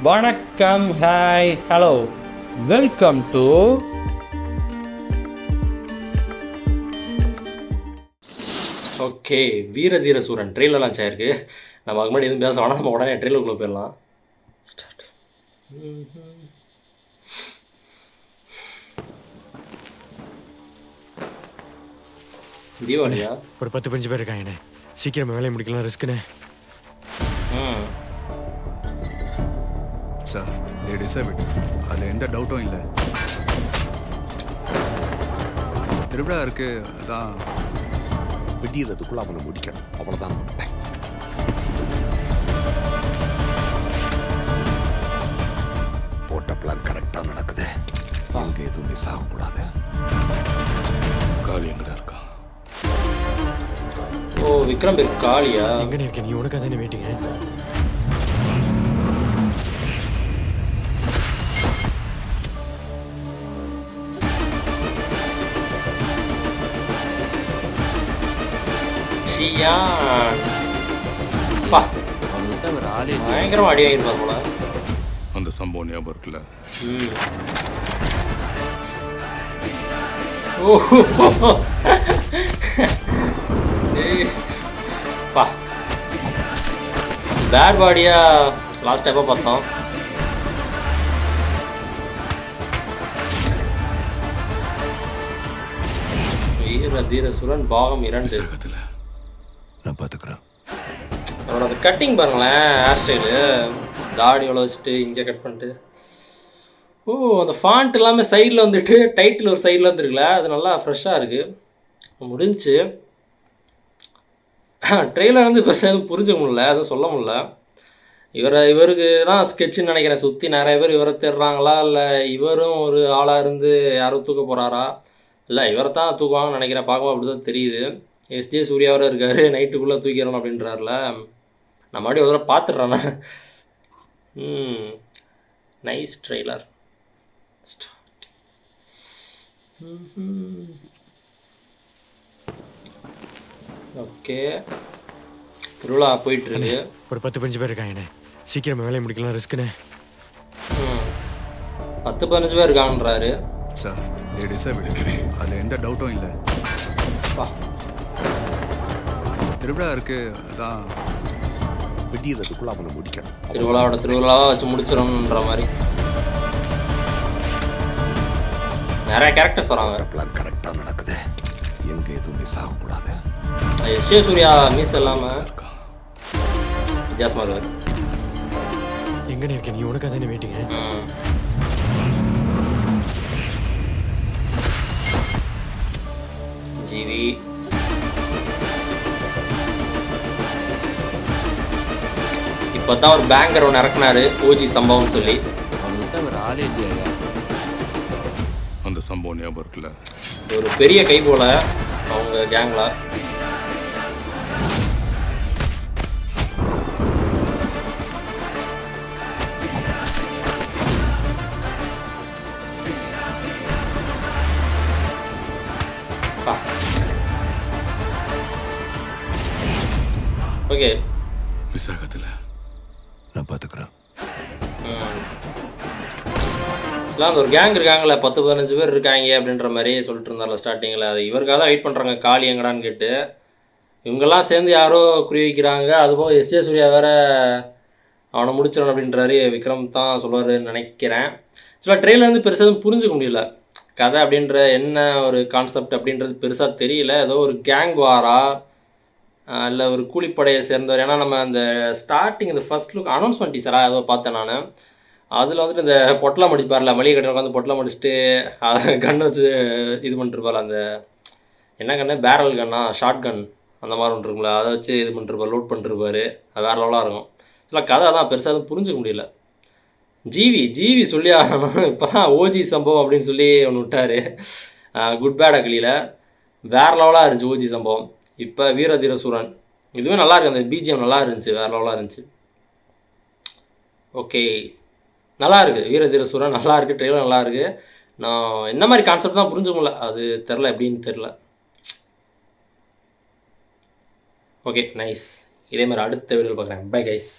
வணக்கம், hi, hello, welcome to okay வீரதீர சூரன் trailer launch ஆயிருக்கு. நம்ம அதுக்கு முன்னாடி எதுவும் பேச வேணாம், நம்ம உடனே ட்ரெயிலருக்குள்ளே போயிடலாம். ஸ்டார்ட். தீபாவளியா? ஒரு 10-15 பேர் இருக்காங்கண்ணே. சீக்கிரம் வேலையை முடிக்கலாம், ரிஸ்க்குண்ணே. சார் தே டிசர்வ் இட், அதில் எந்த டவுட்டும் இல்லை. திருவிழா இருக்கு, அதான் விடியறதுக்குள்ள அவனை முடிக்கணும், அவ்வளோதான் நமக்கு டைம். போட்ட பிளான் கரெக்டாக நடக்குது, அங்கே எதுவும் மிஸ் ஆகக்கூடாது. காளி எங்கடா இருக்கா? ஓ விக்ரம் பேர் காளியா? எங்கண்ணே இருக்க நீ? உனக்கு தானே வெயிட்டிங்க. பயங்கரமா அடி வாங்கிருப்பா போல. அந்த சம்பவம் ஞாபகம் இருக்குல்ல? பேட் பாடியா லாஸ்ட் எப்போ பார்த்தோம்? வீரதீரசுரன் பாகம் 2. நான் பார்த்துக்கிறேன். அவரோட அந்த கட்டிங் பாருங்களேன், ஹேர் ஸ்டைலு, தாடியோட வச்சுட்டு இங்கே கட் பண்ணிட்டு. ஓ அந்த ஃபாண்ட் எல்லாமே சைடில் வந்துட்டு டைட்டில் ஒரு சைடில் வந்துருக்குல்ல, அது நல்லா ஃப்ரெஷ்ஷாக இருக்குது. முடிஞ்சு ட்ரெய்லர் வந்து பெருசாக எதுவும் புரிஞ்சுக்க முடியல, எதுவும் சொல்ல முடியல. இவருக்கு தான் ஸ்கெட்சுன்னு நினைக்கிறேன். சுற்றி நிறைய பேர் இவரை தேடுறாங்களா, இல்லை இவரும் ஒரு ஆளாக இருந்து யாரும் தூக்க போகிறாரா? இல்லை இவரை தான் தூக்குவாங்கன்னு நினைக்கிறேன். பார்க்கும்போது அப்படி தான் தெரியுது. எஸ்ஜே சூர்யாவோட இருக்கார், நைட்டுக்குள்ளே தூக்கிடணும் அப்படின்றார்ல. நான் மறுபடியும் ஒரு தடவை பார்த்துட்றேண்ணே. Nice trailer. ஓகே திருவிழா போயிட்டுருக்கு. ஒரு 10-15 பேர் இருக்காங்கண்ணே. சீக்கிரம் வேலையை முடிக்கலாம், ரிஸ்க்குண்ணே. 10-15 பேர் இருக்காங்கன்றாரு சார். தே டிசர்வ் இட், அதில் எந்த டவுட்டும் இல்லை. திருவிழா இருக்கு, அதான் விடியறதுக்குள்ள அவனை முடிக்கணும். திருவிழாவை வச்சு முடிச்சிடணுன்ற மாதிரி நிறைய கேரக்டர்ஸ் வராங்க. பிளான் கரெக்டாக நடக்குது, எங்கே எதுவும் மிஸ் ஆகக்கூடாது. எஸ்ஏ சூர்யா மிஸ் இல்லாமல் வித்தியாசமாக இருக்காரு. எங்கண்ணே இருக்க நீ? உனக்கு தானே வெயிட்டிங்க. ஜிவி இப்போ தான் ஒரு பேங்கர் ஒன்று இறக்குனாரு, ஓஜி சம்பவம் சொல்லி. அந்த சம்பவம் ஞாபகம் இருக்குல்ல? ஒரு பெரிய கை போல அவங்க கேங்ல. ஓகே மிஸ் ஆகல, நான் பார்த்துக்கிறேன். அந்த ஒரு கேங் இருக்காங்களே, 10-15 பேர் இருக்காங்க அப்படின்ற மாதிரி சொல்லிட்டு இருந்தார்ல ஸ்டார்டிங்கில். அது இவருக்காக தான் வெயிட் பண்ணுறாங்க, காளி எங்கடான்னு கேட்டு. இவங்கெல்லாம் சேர்ந்து யாரோ குறி வைக்கிறாங்க. அதுபோக எஸ்ஜே சூர்யா வேற அவனை முடிச்சிடணும் அப்படின்றாரு. விக்ரம் தான் சொல்லுவாருன்னு நினைக்கிறேன். சில ட்ரெயிலர் வந்து பெருசாக எதுவும் புரிஞ்சுக்க முடியல. கதை அப்படின்ற என்ன ஒரு கான்செப்ட் அப்படின்றது பெருசாக தெரியல. ஏதோ ஒரு கேங் வாரா இல்லை ஒரு கூலிப்படையை சேர்ந்தவர். ஏன்னா நம்ம அந்த ஸ்டார்டிங் இந்த ஃபர்ஸ்ட் லுக் அனௌன்ஸ்மெண்ட் டீசராக ஏதோ பார்த்தேன் நான். அதில் வந்துட்டு இந்த பொட்டலாம் மடிப்பார்ல, மளிகை கடையில் உட்காந்து பொட்டலாம் மடிச்சுட்டு கண்ணை வச்சு இது பண்ணிட்டுருப்பார். அந்த என்ன கண்ணு, பேரல் கன்னா, ஷார்ட் கன் அந்த மாதிரி ஒன்று இருக்குங்களா, அதை வச்சு இது பண்ணிட்டுருப்பார், லோட் பண்ணிட்டுருப்பார். அது வேறு லெவலாக இருக்கும். சில கதை தான் பெருசாக எதுவும் புரிஞ்சுக்க முடியல. ஜிவி சொல்லி ஆகணும். இப்போ தான் ஓஜி சம்பவம் அப்படின்னு சொல்லி ஒன்று விட்டார், குட் பேட் அக்லியில். வேறு லெவலாக இருந்துச்சு ஓஜி சம்பவம். இப்போ வீரதீரசூரன் இதுவே நல்லா இருக்குது. அந்த பிஜிஎம் நல்லா இருந்துச்சு, வேறு லெவலாக இருந்துச்சு. ஓகே நல்லா இருக்குது, வீரதீரசூரன் நல்லா இருக்குது, ட்ரெயிலர் நல்லா இருக்குது. நான் என்ன மாதிரி கான்செப்ட் தான் புரிஞ்சுக்க முடியல, அது தெரில எப்படின்னு தெரில. Okay nice. இதே மாதிரி அடுத்த வீடியோவில் பார்க்குறேன். Bye guys.